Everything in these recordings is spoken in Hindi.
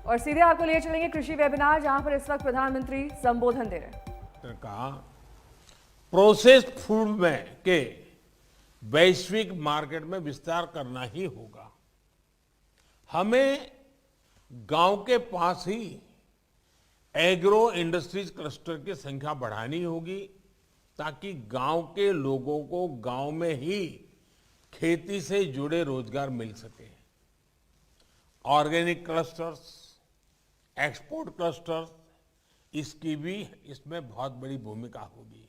और सीधे आपको लिए चलेंगे कृषि वेबिनार, जहां पर इस वक्त प्रधानमंत्री संबोधन दे रहे हैं। का प्रोसेस्ड फूड में के वैश्विक मार्केट में विस्तार करना ही होगा। हमें गांव के पास ही एग्रो इंडस्ट्रीज क्लस्टर की संख्या बढ़ानी होगी, ताकि गांव के लोगों को गांव में ही खेती से जुड़े रोजगार मिल सके। ऑर्गेनिक क्लस्टर्स, एक्सपोर्ट क्लस्टर्स, इसकी भी इसमें बहुत बड़ी भूमिका होगी।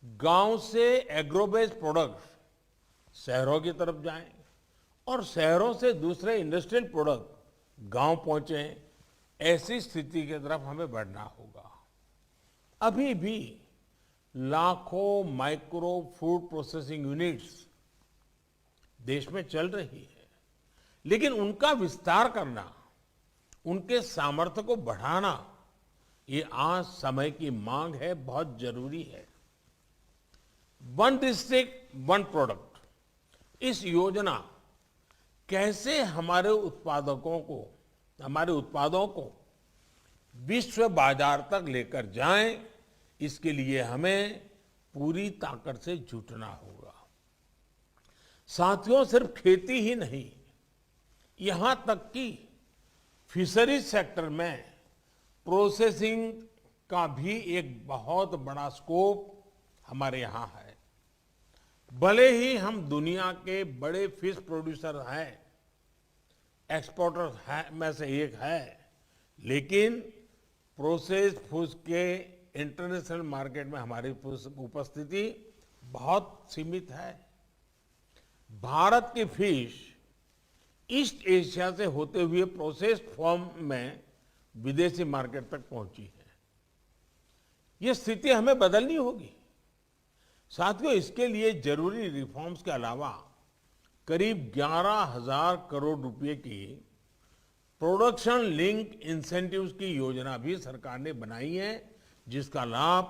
गांव से एग्रो बेस्ड प्रोडक्ट्स शहरों की तरफ जाएं और शहरों से दूसरे इंडस्ट्रियल प्रोडक्ट गांव पहुंचे, ऐसी स्थिति की तरफ हमें बढ़ना होगा। अभी भी लाखों माइक्रो फूड प्रोसेसिंग यूनिट्स देश में चल रही है, लेकिन उनका विस्तार करना, उनके सामर्थ्य को बढ़ाना, ये आज समय की मांग है, बहुत जरूरी है। वन डिस्ट्रिक्ट वन प्रोडक्ट, इस योजना कैसे हमारे उत्पादों को विश्व बाजार तक लेकर जाएं, इसके लिए हमें पूरी ताकत से जुटना होगा। साथियों, सिर्फ खेती ही नहीं, यहां तक कि फिशरीज सेक्टर में प्रोसेसिंग का भी एक बहुत बड़ा स्कोप हमारे यहां है। भले ही हम दुनिया के बड़े फिश प्रोड्यूसर हैं, एक्सपोर्टर में से एक है, लेकिन प्रोसेस्ड फूड के इंटरनेशनल मार्केट में हमारी उपस्थिति बहुत सीमित है। भारत की फिश ईस्ट एशिया से होते हुए प्रोसेस्ड फॉर्म में विदेशी मार्केट तक पहुंची है। ये स्थिति हमें बदलनी होगी। साथियों, इसके लिए जरूरी रिफॉर्म्स के अलावा करीब 11,000 करोड़ रुपए की प्रोडक्शन लिंक इंसेंटिव्स की योजना भी सरकार ने बनाई है, जिसका लाभ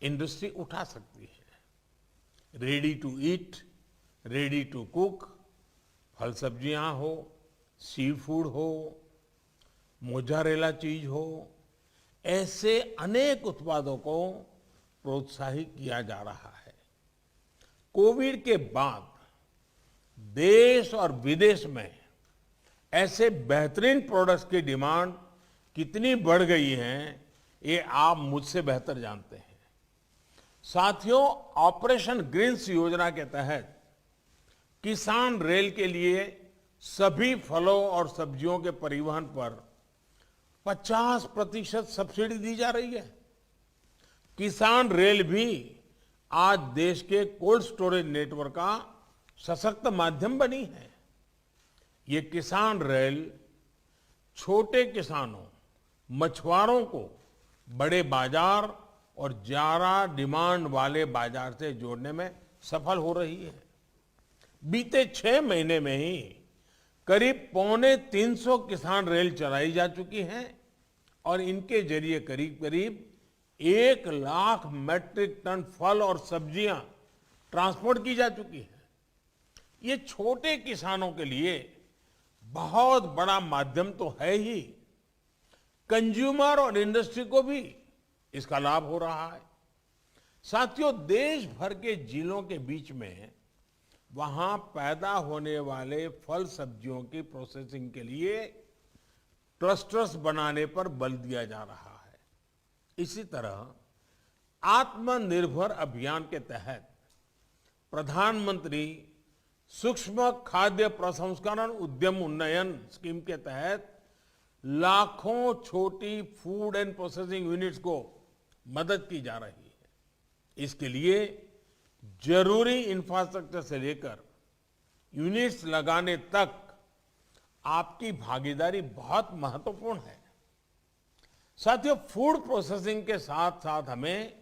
इंडस्ट्री उठा सकती है। Ready to eat, ready to cook, फल सब्जियां हो, सी फूड हो, मोजारेला चीज हो, ऐसे अनेक उत्पादों को प्रोत्साहित किया जा रहा है। कोविड के बाद देश और विदेश में ऐसे बेहतरीन प्रोडक्ट्स की डिमांड कितनी बढ़ गई है, ये आप मुझसे बेहतर जानते हैं। साथियों, ऑपरेशन ग्रीन्स योजना के तहत किसान रेल के लिए सभी फलों और सब्जियों के परिवहन पर 50% सब्सिडी दी जा रही है। किसान रेल भी आज देश के कोल्ड स्टोरेज नेटवर्क का सशक्त माध्यम बनी है। ये किसान रेल छोटे किसानों, मछुआरों को बड़े बाजार और ज्यादा डिमांड वाले बाजार से जोड़ने में सफल हो रही है। बीते 6 महीने में ही करीब 350 किसान रेल चलाई जा चुकी हैं और इनके जरिए करीब 1 लाख मैट्रिक टन फल और सब्जियां ट्रांसपोर्ट की जा चुकी है। ये छोटे किसानों के लिए बहुत बड़ा माध्यम तो है ही, कंज्यूमर और इंडस्ट्री को भी इसका लाभ हो रहा है। साथियों, देश भर के जिलों के बीच में वहां पैदा होने वाले फल सब्जियों की प्रोसेसिंग के लिए क्लस्टर्स बनाने पर बल दिया जा रहा है। इसी तरह आत्मनिर्भर अभियान के तहत प्रधानमंत्री सूक्ष्म खाद्य प्रसंस्करण उद्यम उन्नयन स्कीम के तहत लाखों छोटी फूड एंड प्रोसेसिंग यूनिट्स को मदद की जा रही है। इसके लिए जरूरी इंफ्रास्ट्रक्चर से लेकर यूनिट्स लगाने तक आपकी भागीदारी बहुत महत्वपूर्ण है। साथियों, फूड प्रोसेसिंग के साथ साथ हमें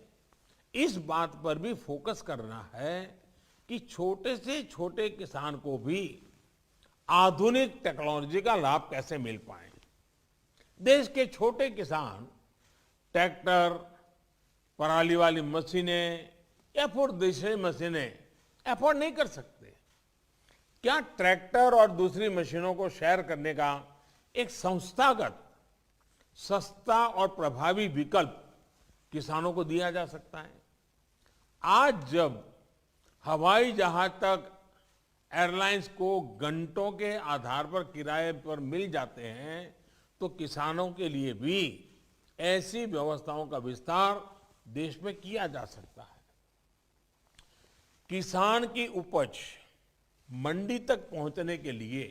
इस बात पर भी फोकस करना है कि छोटे से छोटे किसान को भी आधुनिक टेक्नोलॉजी का लाभ कैसे मिल पाए। देश के छोटे किसान ट्रैक्टर, पराली वाली मशीनें या फिर दूसरी मशीनें अफोर्ड नहीं कर सकते। क्या ट्रैक्टर और दूसरी मशीनों को शेयर करने का एक संस्थागत सस्ता और प्रभावी विकल्प किसानों को दिया जा सकता है। आज जब हवाई जहाज तक एयरलाइंस को घंटों के आधार पर किराए पर मिल जाते हैं, तो किसानों के लिए भी ऐसी व्यवस्थाओं का विस्तार देश में किया जा सकता है। किसान की उपज मंडी तक पहुंचने के लिए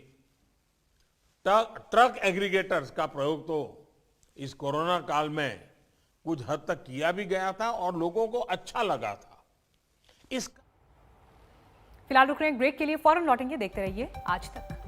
ट्रक एग्रीगेटर्स का प्रयोग तो इस कोरोना काल में कुछ हद तक किया भी गया था और लोगों को अच्छा लगा था। फिलहाल रुक रहे हैं ब्रेक के लिए, फौरन लौटेंगे, देखते रहिए आज तक।